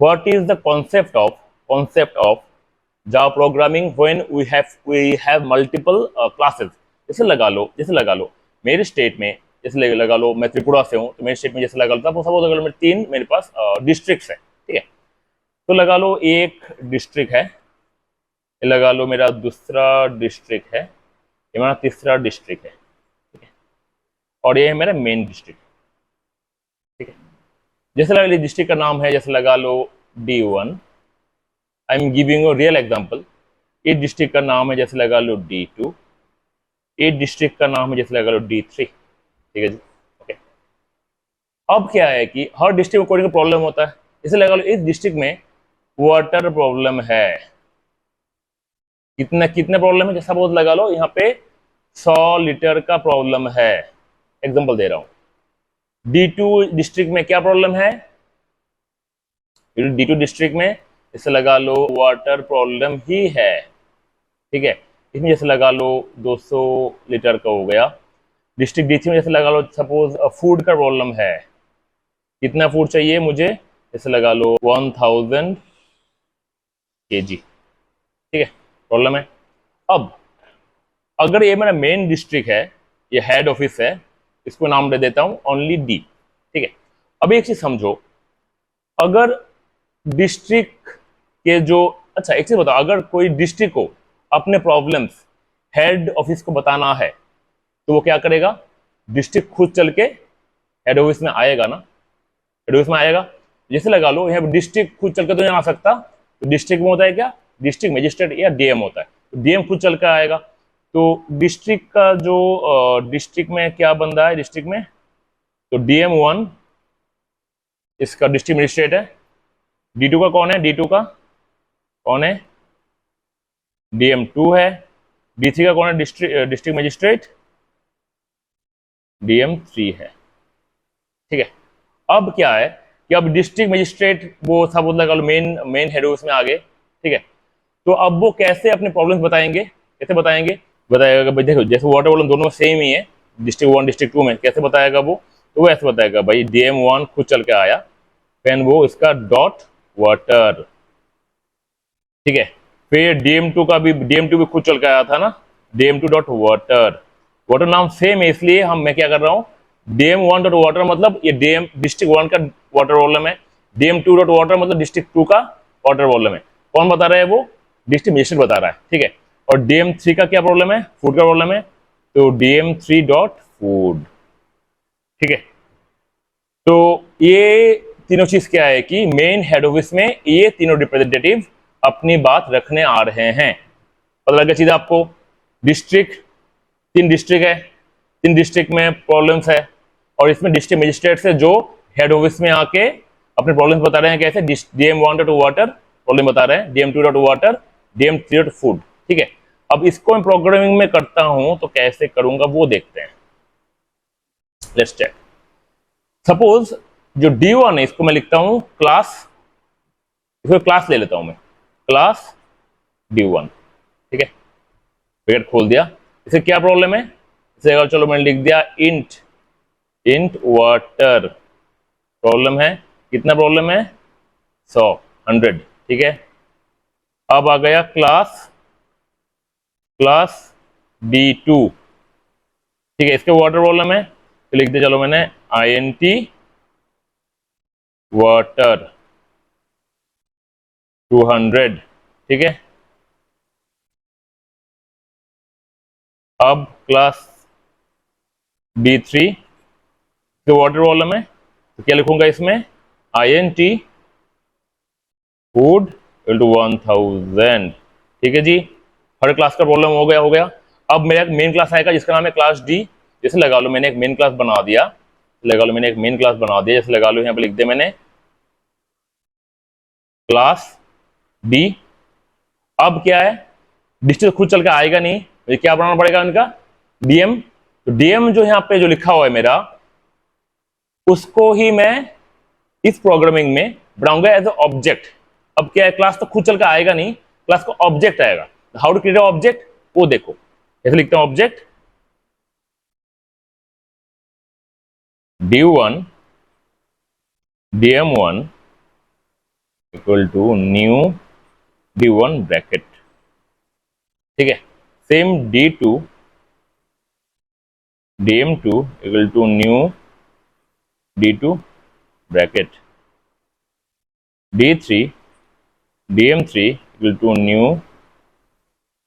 What is the concept of Java programming when we have multiple classes। जैसे लगा लो मेरे state में, जैसे लगा लो मैं त्रिपुरा से हूँ, तो मेरे स्टेट में जैसे लगा लो सपोज लगा लो मेरे तीन मेरे पास डिस्ट्रिक्ट्स है, ठीक है। तो लगा लो एक डिस्ट्रिक्ट है, ये लगा लो मेरा दूसरा डिस्ट्रिक्ट है, ये मेरा तीसरा डिस्ट्रिक्ट है, ठीक है, और ये है मेरा मेन डिस्ट्रिक्ट, ठीक है। जैसे लगा लो डिस्ट्रिक्ट का नाम है, जैसे लगा लो D1। I am giving you real example. ये डिस्ट्रिक्ट का नाम है जैसे लगा लो D2। ये डिस्ट्रिक्ट का नाम है जैसे लगा लो D3, ठीक है जी, ओके। अब क्या है कि हर डिस्ट्रिक्ट में कोई ना प्रॉब्लम होता है। जैसे लगा लो इस डिस्ट्रिक्ट में वाटर प्रॉब्लम है, कितना कितने प्रॉब्लम है, जैसा बहुत लगा लो यहाँ पे 100 लीटर का प्रॉब्लम है, एग्जांपल दे रहा हूँ। D2 डिस्ट्रिक्ट में क्या प्रॉब्लम है, D2 डिस्ट्रिक्ट में जैसे लगा लो वाटर प्रॉब्लम ही है, ठीक है। इसमें जैसे लगा लो 200 लीटर का हो गया। डिस्ट्रिक्ट D3 में जैसे लगा लो सपोज फूड का प्रॉब्लम है, कितना फूड चाहिए मुझे, जैसे लगा लो 1000 kg, ठीक है, प्रॉब्लम है। अब अगर ये मेरा मेन डिस्ट्रिक्ट है, ये हेड ऑफिस है, इसको नाम दे देता हूं ओनली D, ठीक है। अब एक चीज समझो, अगर डिस्ट्रिक्ट के जो, अच्छा एक चीज बताओ, अगर कोई डिस्ट्रिक्ट को अपने प्रॉब्लम्स हेड ऑफिस को बताना है तो वो क्या करेगा, डिस्ट्रिक्ट खुद चल के हेड ऑफिस में आएगा ना, हेड ऑफिस में आएगा। जैसे लगा लो यहाँ डिस्ट्रिक्ट खुद चल के तो नहीं आ सकता, तो डिस्ट्रिक्ट में होता है क्या, डिस्ट्रिक्ट मजिस्ट्रेट या DM होता है, तो DM खुद चल कर आएगा। तो डिस्ट्रिक्ट का जो डिस्ट्रिक्ट में क्या बन रहा है डिस्ट्रिक्ट में, तो DM1 इसका डिस्ट्रिक्ट मजिस्ट्रेट है। D2 का कौन है, D2 का कौन है, DM2 है। D3 का कौन है, डिस्ट्रिक्ट मजिस्ट्रेट, DM3 है, ठीक है। अब क्या है कि अब डिस्ट्रिक्ट मजिस्ट्रेट वो सब लगा लो मेन मेन हेड ऑफिस में आ गए, ठीक है। तो अब वो कैसे अपने प्रॉब्लम्स बताएंगे, कैसे बताएंगे, बताएगा भाई देखो जैसे वाटर प्रॉब्लम दोनों सेम ही है, डिस्ट्रिक्ट 1 डिस्ट्रिक्ट 2 में, कैसे बताएगा वो, तो वो ऐसे बताएगा भाई DM1 खुद चल के आया, फिर वो इसका डॉट वाटर, ठीक है। फिर DM2 भी खुद चल के आया था ना, DM2 डॉट वाटर, वाटर नाम सेम है इसलिए हम मैं क्या कर रहा हूँ, DM1 डॉट वाटर मतलब ये DM डिस्ट्रिक्ट 1 का वाटर प्रॉब्लम है, DM2 डॉट वाटर मतलब डिस्ट्रिक्ट 2 का वाटर प्रॉब्लम है। कौन बता रहा है वो, डिस्ट्रिक्ट मजिस्ट्रेट बता रहा है, ठीक है। और DM3 का क्या प्रॉब्लम है, फूड का प्रॉब्लम है, तो DM3 डॉट फूड, ठीक है। तो ये तीनों चीज क्या है कि मेन हेड ऑफिस में ये तीनों रिप्रेजेंटेटिव अपनी बात रखने आ रहे हैं। पता लग गया चीज आपको, डिस्ट्रिक्ट, तीन डिस्ट्रिक्ट है, तीन डिस्ट्रिक्ट में प्रॉब्लम्स है, और इसमें डिस्ट्रिक्ट मजिस्ट्रेट से जो हेड ऑफिस में आके अपने प्रॉब्लम्स बता रहे हैं, कैसे DM1 डॉट वाटर प्रॉब्लम बता रहे हैं, DM2 dot water, DM3 dot food, ठीक है। अब इसको मैं प्रोग्रामिंग में करता हूं तो कैसे करूंगा वो देखते हैं, लेट्स चेक। सपोज जो D1 है इसको मैं लिखता हूं क्लास, इसको क्लास ले लेता हूं मैं, क्लास D1, ठीक है। ब्रैकेट खोल दिया। इसे क्या प्रॉब्लम है, इसे अगर चलो मैंने लिख दिया इंट इंट वाटर प्रॉब्लम है, कितना प्रॉब्लम है 100 100, ठीक है। अब आ गया क्लास क्लास D2, ठीक है, इसके वाटर प्रॉब्लम है, तो लिख दिया चलो मैंने INT वाटर 200, ठीक है। अब क्लास D3 जो वाटर प्रॉब्लम है, तो क्या लिखूंगा इसमें INT फूड टू 1000, ठीक है जी। हर क्लास का प्रॉब्लम हो गया। अब मेरा एक मेन क्लास आएगा जिसका नाम है क्लास D। जैसे लगा लो मैंने एक मेन क्लास बना दिया, जैसे लगा लो यहाँ पे लिख दिया मैंने क्लास D। अब क्या है, डिस्ट्रिक्ट खुद चल के आएगा नहीं, मुझे क्या बनाना पड़ेगा इनका DM। तो DM जो यहाँ पे जो लिखा हुआ है मेरा, उसको ही मैं इस प्रोग्रामिंग में बनाऊंगा एज ए ऑब्जेक्ट। अब क्या है, क्लास तो खुद चल के आएगा नहीं, क्लास का ऑब्जेक्ट आएगा। हाउ टू क्रिएट ऑब्जेक्ट वो देखो, ऐसे लिखता हूं object D1 DM1 equal to new D1 bracket, ठीक है। Same D2 DM2 equal to new D2 bracket, D3 DM3 equal to new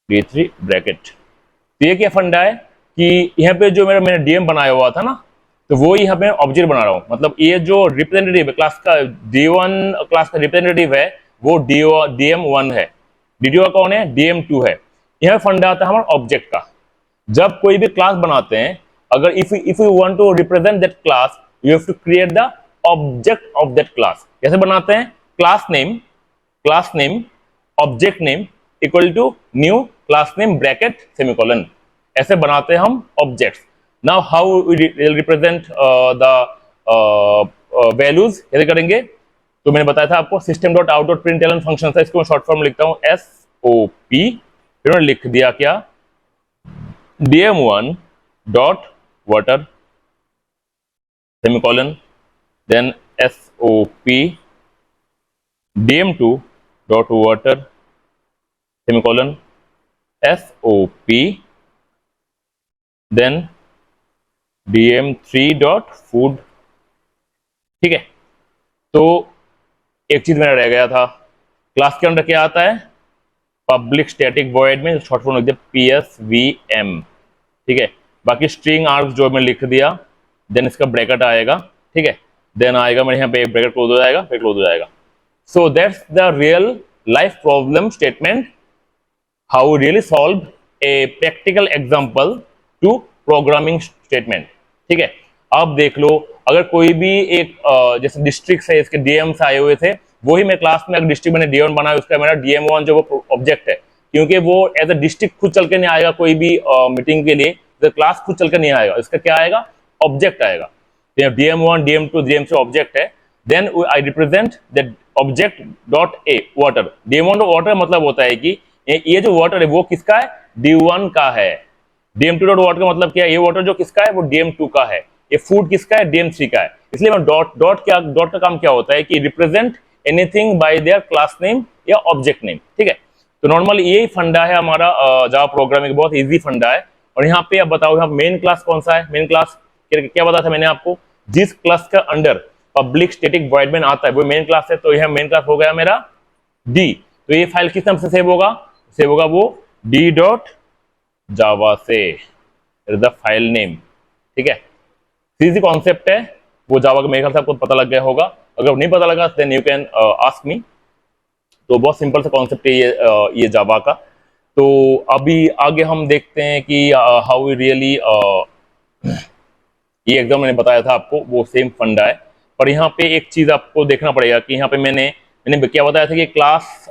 D3 bracket. तो ये क्या फंडा है कि यहाँ पे जो मैंने DM बनाया हुआ था ना, तो वो यहाँ पे ऑब्जेक्ट बना रहा हूँ। मतलब ये जो रिप्रेजेंटेटिव है क्लास का, D1 क्लास का रिप्रेजेंटेटिव है वो DM1 है, D2 का कौन है, DM2 है। यहाँ फंडा आता है हमारा ऑब्जेक्ट का। जब कोई भी क्लास बनाते हैं, अगर if you want to represent that class, you have to create the object of that class. कैसे बनाते हैं, class name object name equal to new class name bracket semicolon, ऐसे बनाते हैं हम objects. Now how we represent the values, कैसे करेंगे, तो मैंने बताया था आपको system dot out dot println function था, इसको मैं शॉर्ट फॉर्म लिखता हूं SOP, फिर मैंने लिख दिया क्या, DM1 dot water semicolon, then SOP DM2 dot water semicolon, SOP then DM3 dot food, ठीक है। तो एक चीज मेरा रह गया था, क्लास के अंदर क्या आता है, पब्लिक स्टैटिक वॉइड में शॉर्ट फॉर्म लिख दिया PSVM, ठीक है। बाकी स्ट्रिंग आर्ग्स जो मैं लिख दिया, देन इसका ब्रैकेट आएगा, ठीक है। देन आएगा मेरे यहाँ पे एक ब्रैकेट क्लोज हो जाएगा, फिर क्लोज हो जाएगा। So that's the real life problem statement, how really solve a practical example to programming statement, ठीक है। अब देख लो, अगर कोई भी एक जैसे डिस्ट्रिक्ट है, इसके DMs आए हुए थे, वही मैं क्लास में अगर डिस्ट्रिक्ट मैंने DM बनाया, उसका मेरा DM1 जो वो ऑब्जेक्ट है, क्योंकि वो एज अ डिस्ट्रिक्ट खुद चल के नहीं आएगा कोई भी मीटिंग के लिए, तो क्लास खुद चल के नहीं आएगा, इसका क्या आएगा, ऑब्जेक्ट आएगा। DM1 DM2 DM3 ऑब्जेक्ट है, then I represent that object dot a water. DM1 water मतलब होता है कि ये जो वाटर है वो किसका है, D1 का है। DM2 डॉट वाटर का मतलब क्या है, ये वाटर जो किसका है वो DM2 का है, ये फूड किसका है, DM3 का है। इसलिए मैं डॉट का काम क्या होता है कि represent anything bye there class name या ऑब्जेक्ट नेम, ठीक है। तो नॉर्मली यही फंडा है हमारा जावा प्रोग्रामिंग, बहुत इजी फंडा है। और यहाँ पे अब बताओ, यहाँ मेन क्लास कौन सा है, मेन क्लास क्या बताया था मैंने आपको, जिस क्लास का under public static void main आता है वो मेन क्लास है। तो यह मेन क्लास हो गया मेरा D। तो ये फाइल किस नाम से सेव होगा, सेव होगा वो D डॉट जावा से, द फाइल नेम, ठीक है। इजी कॉन्सेप्ट है, वो जावा का मेरे ख्याल से आपको पता लग गया होगा। अगर नहीं पता लगा then you can ask me. तो बहुत सिंपल सा कॉन्सेप्ट है ये जावा का। तो अभी आगे हम देखते हैं कि हाउ रियली ये एग्जाम मैंने बताया था आपको वो सेम फंडा है। पर यहाँ पे एक चीज आपको देखना पड़ेगा कि यहाँ पे मैंने क्या बताया था कि क्लास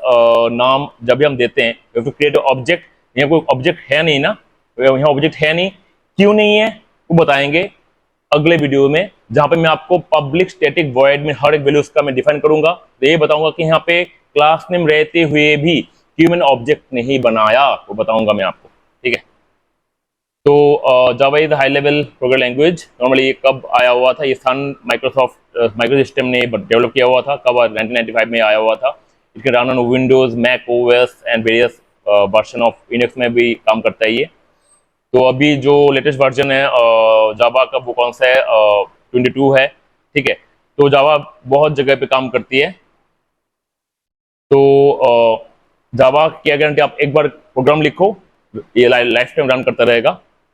नाम जब भी हम देते हैं टू क्रिएट ऑब्जेक्ट, यहाँ कोई ऑब्जेक्ट है नहीं ना, यहाँ ऑब्जेक्ट है नहीं, क्यों नहीं है वो बताएंगे अगले वीडियो में, जहां पे मैं आपको पब्लिक स्टैटिक वॉइड में हर एक वैल्यू उसका मैं डिफाइन करूंगा। तो ये बताऊंगा कि यहाँ पे क्लास नेम रहते हुए भी क्यों मैंने ऑब्जेक्ट नहीं बनाया, वो बताऊंगा मैं आपको, ठीक है। तो Java is high level programming language. Normally ये कब आया हुआ था, ये सन माइक्रोसॉफ्ट माइक्रोसिस्टम ने डेवलप किया हुआ था, कब 1995 में आया हुआ था। It can run on Windows, Mac OS and various version of Linux में भी काम करता है ये। तो अभी जो लेटेस्ट वर्जन है जावा का वो कौन सा है, 22 है, ठीक है। तो जावा बहुत जगह पे काम करती है। तो जावा की गारंटी, आप एक बार प्रोग्राम लिखो ये लाइफ टाइम रन करता रहेगा,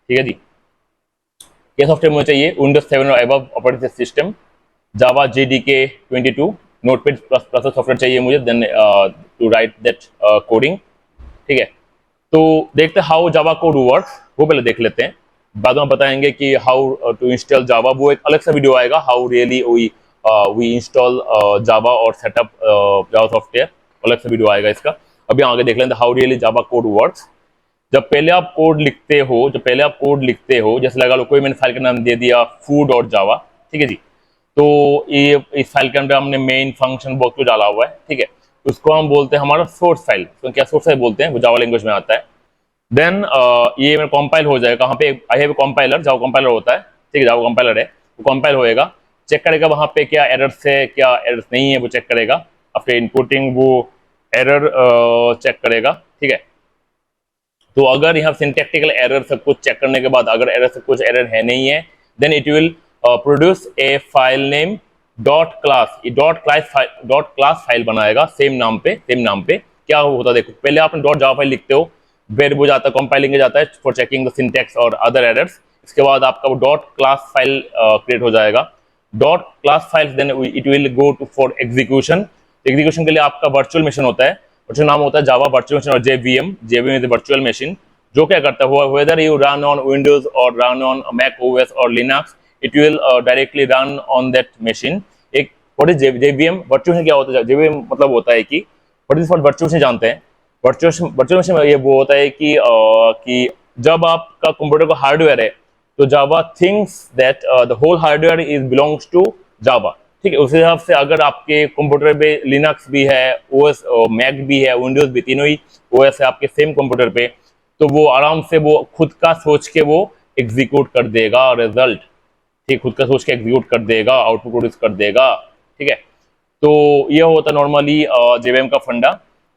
ठीक है जी। ये सॉफ्टवेयर मुझे चाहिए विंडोज 7 और above operating system, Java JDK 22 Notepad plus software चाहिए मुझे, then to write that coding, ठीक है। तो देखते हैं हाउ जावा कोड वर्क्स, वो पहले देख लेते हैं, बाद में बताएंगे कि हाउ टू इंस्टॉल जावा। वो एक अलग सा वीडियो आएगा, हाउ रियली वी इंस्टॉल जावा और सेटअप जावा सॉफ्टवेयर, अलग सा वीडियो आएगा इसका। अभी आगे देख लेते हैं how really Java code works. जब पहले आप कोड लिखते हो, जैसे लगा लो कोई मैंने फाइल का नाम दे दिया फूड और जावा, ठीक है जी। तो ये इस फाइल के अंदर हमने मेन फंक्शन बहुत कुछ डाला हुआ है, ठीक है। उसको हम बोलते हैं हमारा सोर्स फाइल, तो क्या सोर्स फाइल बोलते हैं, वो जावा लैंग्वेज में आता है। देन ये मेरा कंपाइल हो जाएगा, कहाँ पे, I have compiler, Java compiler होता है, ठीक है, जावा कंपाइलर है, वो कंपाइल होएगा, चेक करेगा वहाँ पे क्या एरर्स है क्या एरर्स नहीं है, वो चेक करेगा। आफ्टर इनपुटिंग वो एरर चेक करेगा, ठीक है। तो अगर यहाँ सिंटैक्टिकल एरर सब कुछ चेक करने के बाद अगर एरर सब कुछ एरर है नहीं है, then it will produce a file name dot class, dot class file बनाएगा सेम नाम पे। क्या होता है देखो, पहले आपने डॉट जावा फाइल लिखते हो, फिर वो जाता है कंपाइलिंग के जाता है फॉर चेकिंग द सिंटैक्स और अदर एरर्स। इसके बाद आपका वो डॉट क्लास फाइल क्रिएट हो जाएगा। Dot class file then it will go to for execution. Execution के लिए आपका वर्चुअल मशीन होता है, उसका नाम होता है जावा वर्चुअल मशीन और जेवीएम इज वर्चुअल मशीन, जो क्या करता है, whether you run on Windows और रन ऑन मैक ओएस और Linux, it will directly run on that machine. एक what is JVM virtual machine क्या होता है, जेवीएम मतलब होता है कि what is for virtual machine जानते हैं। वर्चुअल मशीन ये वो होता है कि जब आपका कंप्यूटर का हार्डवेयर है तो Java thinks that the whole hardware is belongs to Java, ठीक है। उस हिसाब से अगर आपके कंप्यूटर पे लिनक्स भी है, ओएस मैक भी है, विंडोज भी, तीनों ही ओएस है आपके सेम कंप्यूटर पे, तो वो आराम से वो खुद का सोच के वो एग्जीक्यूट कर देगा रिजल्ट, ठीक, खुद का सोच के एग्जीक्यूट कर देगा, आउटपुट प्रोड्यूस कर देगा, ठीक है। तो ये होता है नॉर्मली जेवीएम का फंडा।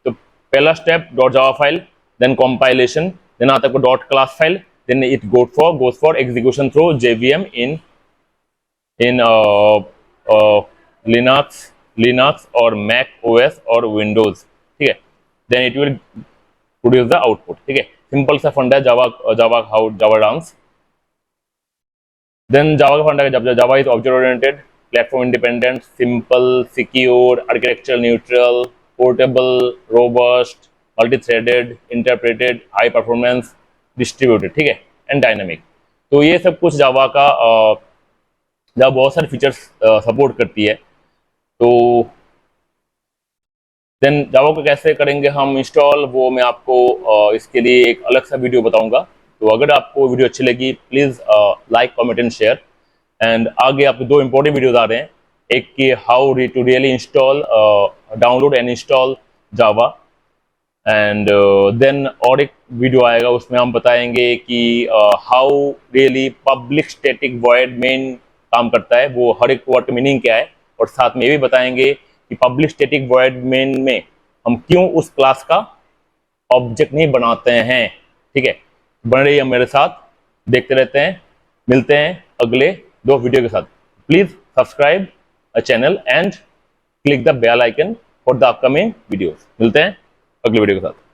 तो पहला step dot Java file, then compilation, then आता है dot class file, then it goes for execution through JVM in Linux और मैक ओएस और विंडोज, ठीक है। Then it will produce the output, ठीक है। सिंपल सा फंडा है जावा डांस। देन जावा का फंडा है, Java is object oriented, platform independent, simple, secure, architecture neutral, portable, robust, multi threaded, interpreted, high performance, distributed, ठीक है, एंड डायनामिक। तो ये सब कुछ जावा बहुत सारे फीचर्स सपोर्ट करती है। तो देन जावा को कैसे करेंगे हम इंस्टॉल, वो मैं आपको इसके लिए एक अलग सा वीडियो बताऊंगा। तो अगर आपको वीडियो अच्छी लगी please like, comment and share. And आगे आपको दो इंपॉर्टेंट वीडियोज आ रहे हैं, एक कि how to really install, download and install Java, and then और एक वीडियो आएगा उसमें हम बताएंगे कि how really public static void main काम करता है, वो हर एक वर्ड का मीनिंग क्या है, और साथ में ये भी बताएंगे कि पब्लिक स्टैटिक वॉइड मेन में हम क्यों उस क्लास का ऑब्जेक्ट नहीं बनाते हैं, ठीक है। बन रही है मेरे साथ, देखते रहते हैं, मिलते हैं अगले दो वीडियो के साथ। Please subscribe channel and click the bell icon for the upcoming videos. मिलते हैं अगले वीडियो के साथ।